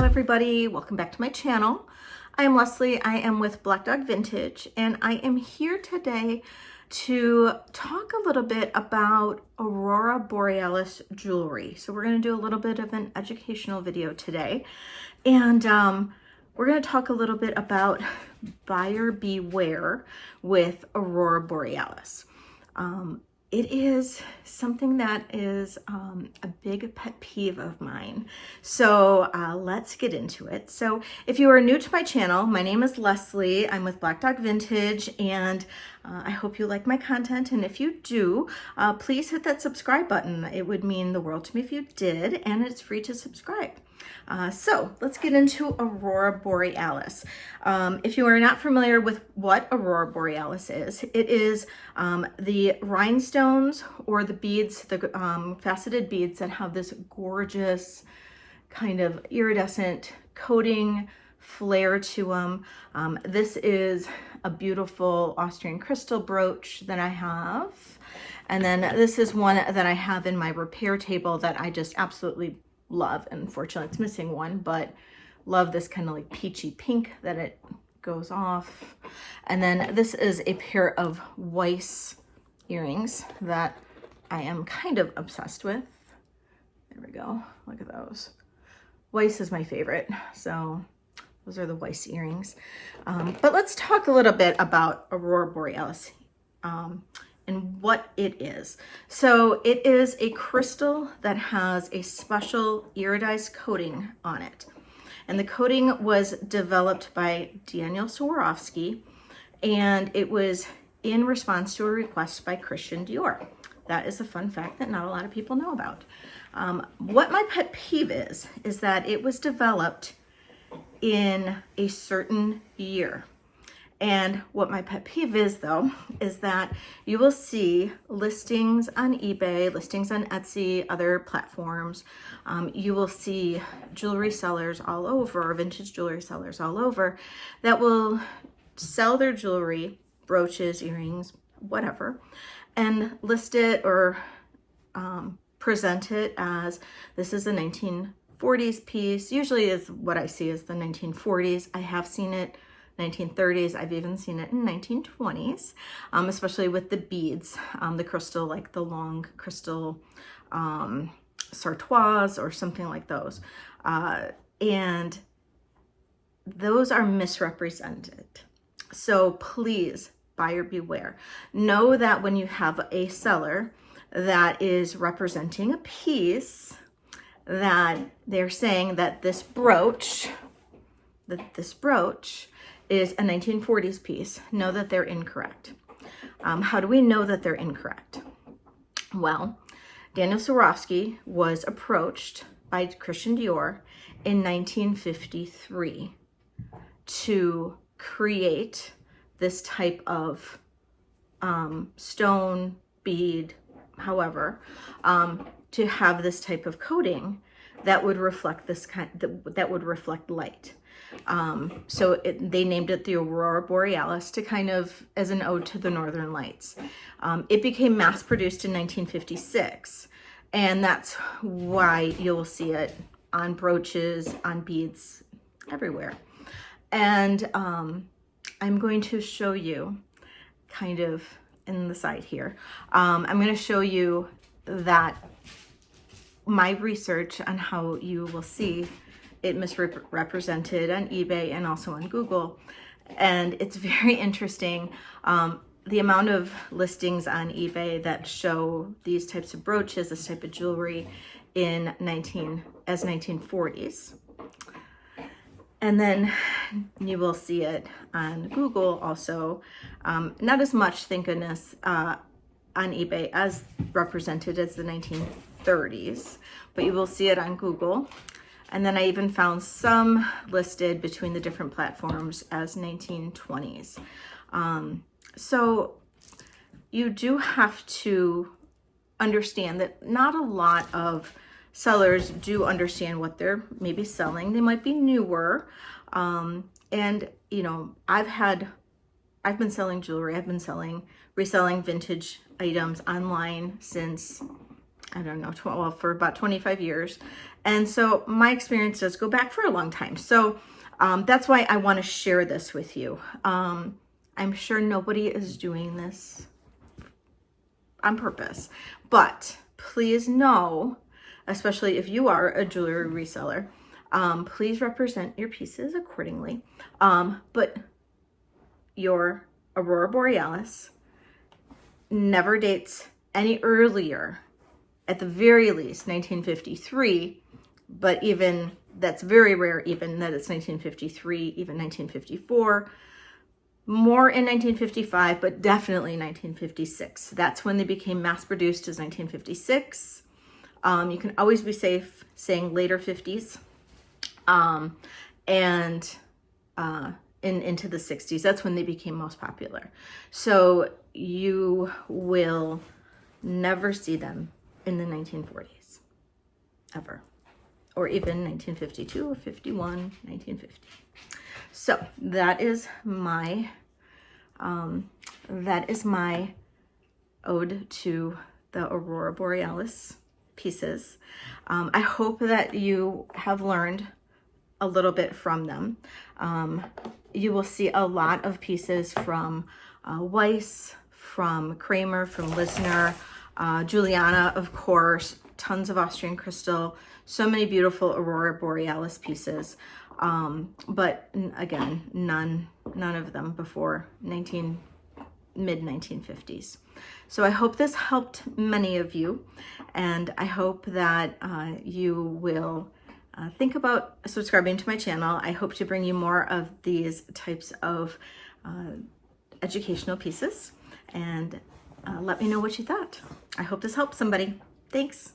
everybody, welcome back to my channel. I am Leslie, I am with Black Dog Vintage, and I am here today to talk a little bit about Aurora Borealis jewelry. So we're going to do a little bit of an educational video today, and we're going to talk a little bit about buyer beware with Aurora Borealis. It is something that is a big pet peeve of mine. So let's get into it. So if you are new to my channel, my name is Leslie. I'm with Black Dog Vintage, and I hope you like my content. And if you do, please hit that subscribe button. It would mean the world to me if you did, and it's free to subscribe. So let's get into Aurora Borealis. If you are not familiar with what Aurora Borealis is, it is the rhinestones or the beads, the faceted beads that have this gorgeous kind of iridescent coating flare to them. This is a beautiful Austrian crystal brooch that I have. And then this is one that I have in my repair table that I just absolutely love. Unfortunately, it's missing one, but love this kind of like peachy pink that it goes off. And then this is a pair of Weiss earrings that I am kind of obsessed with. There we go. Look at those. Weiss is my favorite. So those are the Weiss earrings. But let's talk a little bit about Aurora Borealis and what it is. So it is a crystal that has a special iridized coating on it. And the coating was developed by Daniel Swarovski, and it was in response to a request by Christian Dior. That is a fun fact that not a lot of people know about. What my pet peeve is that it was developed in a certain year. And what my pet peeve is, though, is that you will see listings on eBay, listings on Etsy, other platforms. You will see jewelry sellers all over, vintage jewelry sellers all over, that will sell their jewelry, brooches, earrings, whatever, and list it or present it as this is a 1940s piece. Usually is what I see is the 1940s. I have seen it 1930s. I've even seen it in 1920s, especially with the beads, the crystal, like the long crystal sartoise or something like those. And those are misrepresented. So please, buyer beware. Know that when you have a seller that is representing a piece, that they're saying that this brooch is a 1940s piece, know that they're incorrect. How do we know that they're incorrect? Well, Daniel Swarovski was approached by Christian Dior in 1953 to create this type of stone, bead, however, to have this type of coating that would reflect that would reflect light. So they named it the Aurora Borealis to kind of as an ode to the Northern Lights. It became mass produced in 1956, and that's why you'll see it on brooches, on beads, everywhere. And I'm going to show you kind of in the side here. I'm going to show you that my research on how you will see it misrepresented on eBay and also on Google. And it's very interesting, the amount of listings on eBay that show these types of brooches, this type of jewelry in 1940s. And then you will see it on Google also. Not as much, thank goodness, on eBay as represented as the 1930s, but you will see it on Google. And then I even found some listed between the different platforms as 1920s. So you do have to understand that not a lot of sellers do understand what they're maybe selling. They might be newer. And, you know, I've been selling jewelry. I've been reselling vintage items online since I don't know, well, for about 25 years. And so my experience does go back for a long time. So that's why I want to share this with you. I'm sure nobody is doing this on purpose, but please know, especially if you are a jewelry reseller, please represent your pieces accordingly. But your Aurora Borealis never dates any earlier, at the very least 1953, but even that's very rare, even that it's 1953, even 1954, more in 1955, but definitely 1956. That's when they became mass produced, is 1956. You can always be safe saying later 50s, and into the 60s. That's when they became most popular. So you will never see them in the 1940s, ever, or even 1952 or 51, 1950. So that is my ode to the Aurora Borealis pieces. I hope that you have learned a little bit from them. You will see a lot of pieces from Weiss, from Kramer, from Lisner, Juliana, of course, tons of Austrian crystal, so many beautiful Aurora Borealis pieces. But again, none of them before mid-1950s. So I hope this helped many of you, and I hope that you will think about subscribing to my channel. I hope to bring you more of these types of educational pieces, and let me know what you thought. I hope this helps somebody. Thanks.